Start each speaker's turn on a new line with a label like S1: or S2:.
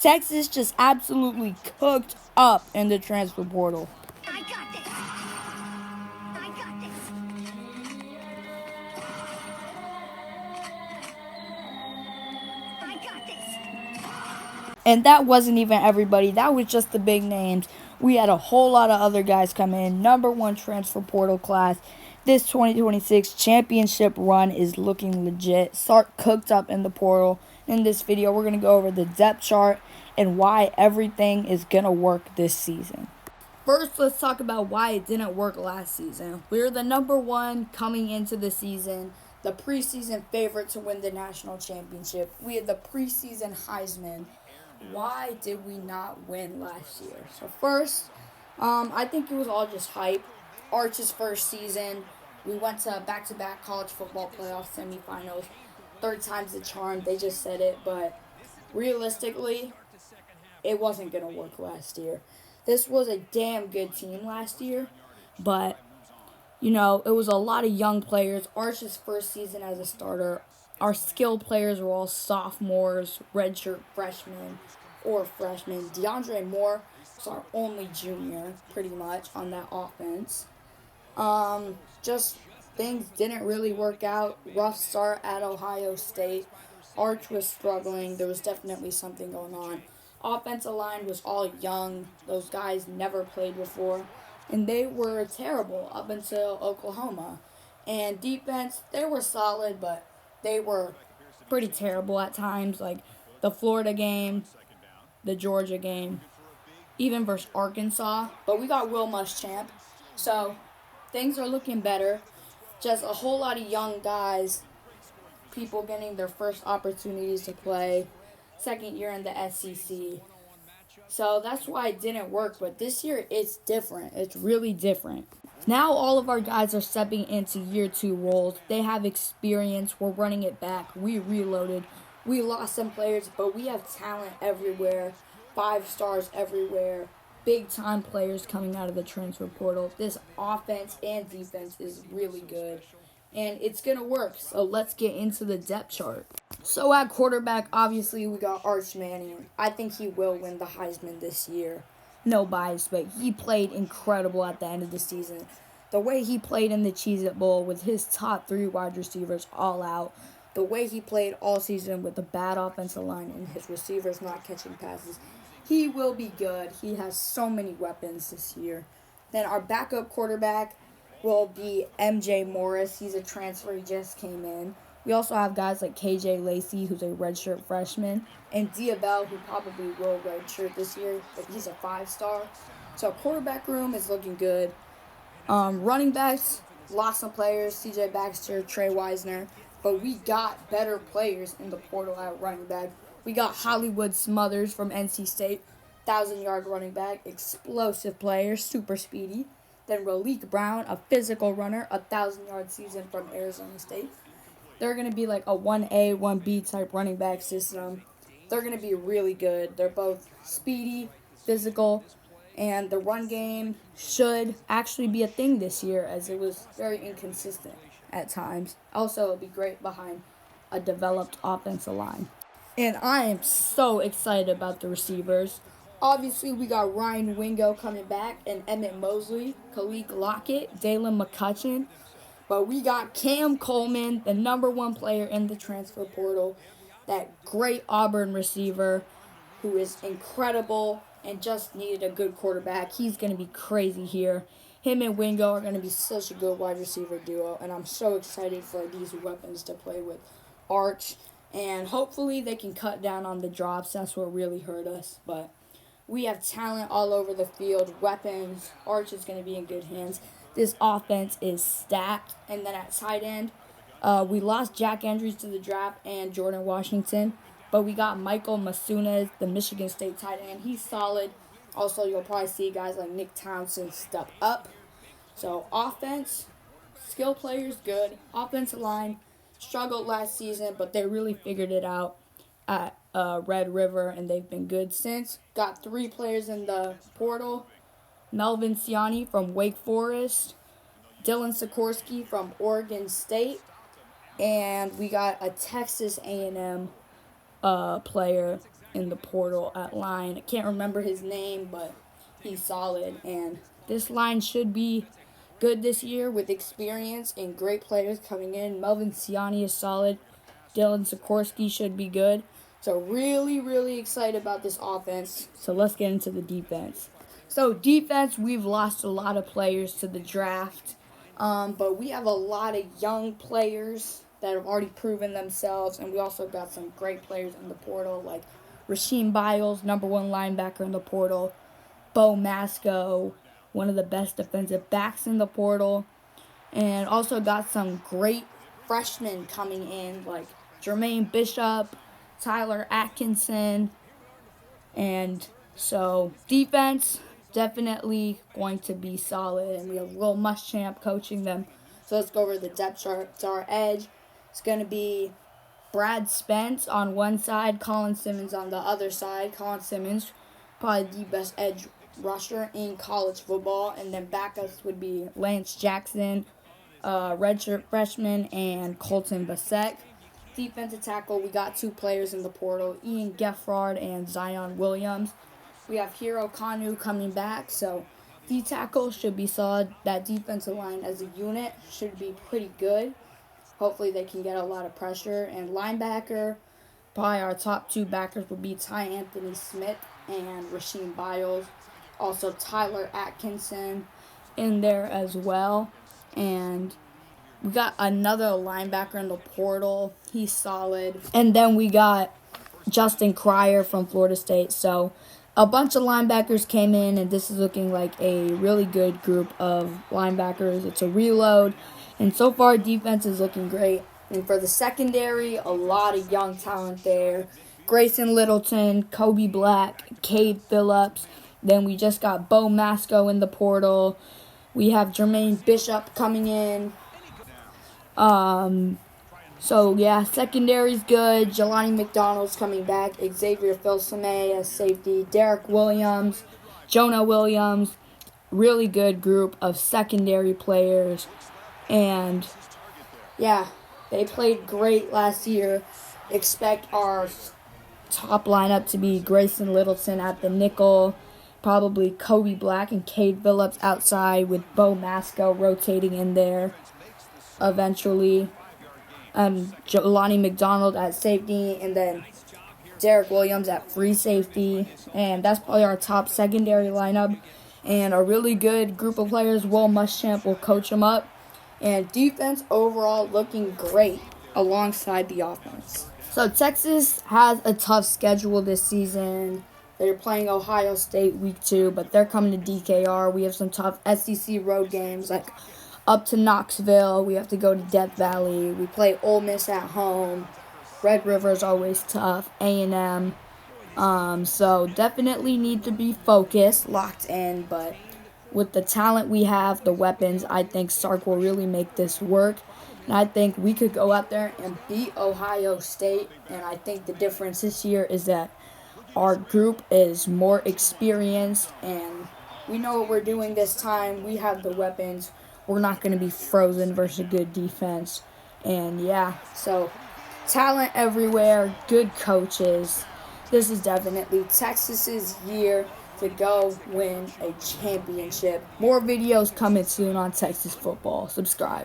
S1: Texas just absolutely cooked up in the transfer portal.
S2: I got this. I got this. I got this.
S1: And that wasn't even everybody. That was just the big names. We had a whole lot of other guys come in. Number one transfer portal class. This 2026 championship run is looking legit. Sark cooked up in the portal. In this video, we're going to go over the depth chart and why everything is going to work this season. First, let's talk about why it didn't work last season. We were the number one coming into the season, the preseason favorite to win the national championship. We had the preseason Heisman. Why did we not win last year? So first, I think it was all just hype. Arch's first season, we went to back-to-back college football playoff semifinals. Third time's the charm. They just said it, but realistically, it wasn't going to work last year. This was a damn good team last year, but, it was a lot of young players. Arch's first season as a starter. Our skill players were all sophomores, redshirt freshmen, or freshmen. DeAndre Moore was our only junior, pretty much, on that offense. Just things didn't really work out. Rough start at Ohio State. Arch was struggling. There was definitely something going on. Offensive line was all young. Those guys never played before. And they were terrible up until Oklahoma. And defense, they were solid, but they were pretty terrible at times. Like the Florida game, the Georgia game, even versus Arkansas. But we got Will Muschamp. So things are looking better. Just a whole lot of young guys. People getting their first opportunities to play. Second year in the SEC. So that's why it didn't work. But this year, it's different. It's really different. Now all of our guys are stepping into year 2 roles. They have experience. We're running it back. We reloaded. We lost some players, but we have talent everywhere. 5 stars everywhere. Big-time players coming out of the transfer portal. This offense and defense is really good. And it's going to work. So let's get into the depth chart. So at quarterback, obviously, we got Arch Manning. I think he will win the Heisman this year. No bias, but he played incredible at the end of the season. The way he played in the Cheez-It Bowl with his top 3 wide receivers all out. The way he played all season with the bad offensive line and his receivers not catching passes. He will be good. He has so many weapons this year. Then our backup quarterback will be MJ Morris. He's a transfer. He just came in. We also have guys like KJ Lacey, who's a redshirt freshman, and Diabell, who probably will redshirt this year, but he's a 5-star. So quarterback room is looking good. Running backs, lost some players, CJ Baxter, Trey Wisner, but we got better players in the portal at running back. We got Hollywood Smothers from NC State, 1,000-yard running back, explosive player, super speedy. Then Raleek Brown, a physical runner, 1,000-yard season from Arizona State. They're going to be like a 1A, 1B type running back system. They're going to be really good. They're both speedy, physical, and the run game should actually be a thing this year as it was very inconsistent at times. Also, it'll be great behind a developed offensive line. And I am so excited about the receivers. Obviously, we got Ryan Wingo coming back and Emmett Mosley, Khalil Lockett, Dalen McCutcheon. But we got Cam Coleman, the number 1 player in the transfer portal, that great Auburn receiver who is incredible and just needed a good quarterback. He's going to be crazy here. Him and Wingo are going to be such a good wide receiver duo, and I'm so excited for these weapons to play with Arch. And hopefully they can cut down on the drops. That's what really hurt us. But we have talent all over the field, weapons. Arch is going to be in good hands. This offense is stacked. And then at tight end, we lost Jack Andrews to the draft and Jordan Washington. But we got Michael Masunas, the Michigan State tight end. He's solid. Also, you'll probably see guys like Nick Townsend step up. So offense, skill players, good. Offensive line, struggled last season, but they really figured it out at Red River, and they've been good since. Got 3 players in the portal. Melvin Siani from Wake Forest, Dylan Sikorsky from Oregon State, and we got a Texas A&M player in the portal at line. I can't remember his name, but he's solid. And this line should be good this year with experience and great players coming in. Melvin Siani is solid. Dylan Sikorsky should be good. So really, really excited about this offense. So let's get into the defense. So defense, we've lost a lot of players to the draft. But we have a lot of young players that have already proven themselves. And we also got some great players in the portal, like Rasheem Biles, #1 linebacker in the portal. Bo Masco, one of the best defensive backs in the portal. And also got some great freshmen coming in, like Jermaine Bishop, Tyler Atkinson. And so defense, definitely going to be solid. And we have Will Muschamp coaching them. So let's go over the depth chart. So our edge, it's going to be Brad Spence on one side, Colin Simmons on the other side. Colin Simmons, probably the best edge rusher in college football. And then backups would be Lance Jackson, redshirt freshman, and Colton Basek. Defensive tackle, we got 2 players in the portal, Ian Geffrard and Zion Williams. We have Hiro Kanu coming back, so D-tackle should be solid. That defensive line as a unit should be pretty good. Hopefully they can get a lot of pressure. And linebacker, probably our top 2 backers would be Ty Anthony Smith and Rasheem Biles. Also Tyler Atkinson in there as well. And we got another linebacker in the portal. He's solid. And then we got Justin Cryer from Florida State. So a bunch of linebackers came in, and this is looking like a really good group of linebackers. It's a reload. And so far, defense is looking great. And for the secondary, a lot of young talent there. Grayson Littleton, Kobe Black, Cade Phillips. Then we just got Bo Masco in the portal. We have Jermaine Bishop coming in. So yeah, secondary's good. Jelani McDonald's coming back. Xavier Filsaime as safety. Derek Williams, Jonah Williams. Really good group of secondary players. And yeah, they played great last year. Expect our top lineup to be Grayson Littleton at the nickel. Probably Kobe Black and Cade Phillips outside with Bo Masco rotating in there eventually. Jelani McDonald at safety, and then Derek Williams at free safety. And that's probably our top secondary lineup. And a really good group of players. Will Muschamp will coach them up. And defense overall looking great alongside the offense. So Texas has a tough schedule this season. They're playing Ohio State week 2, but they're coming to DKR. We have some tough SEC road games, like up to Knoxville. We have to go to Death Valley. We play Ole Miss at home. Red River is always tough. A&M. So definitely need to be focused, locked in. But with the talent we have, the weapons, I think Sark will really make this work. And I think we could go out there and beat Ohio State. And I think the difference this year is that our group is more experienced. And we know what we're doing this time. We have the weapons. We're not going to be frozen versus a good defense. And yeah, so talent everywhere, good coaches. This is definitely Texas's year to go win a championship. More videos coming soon on Texas football. Subscribe.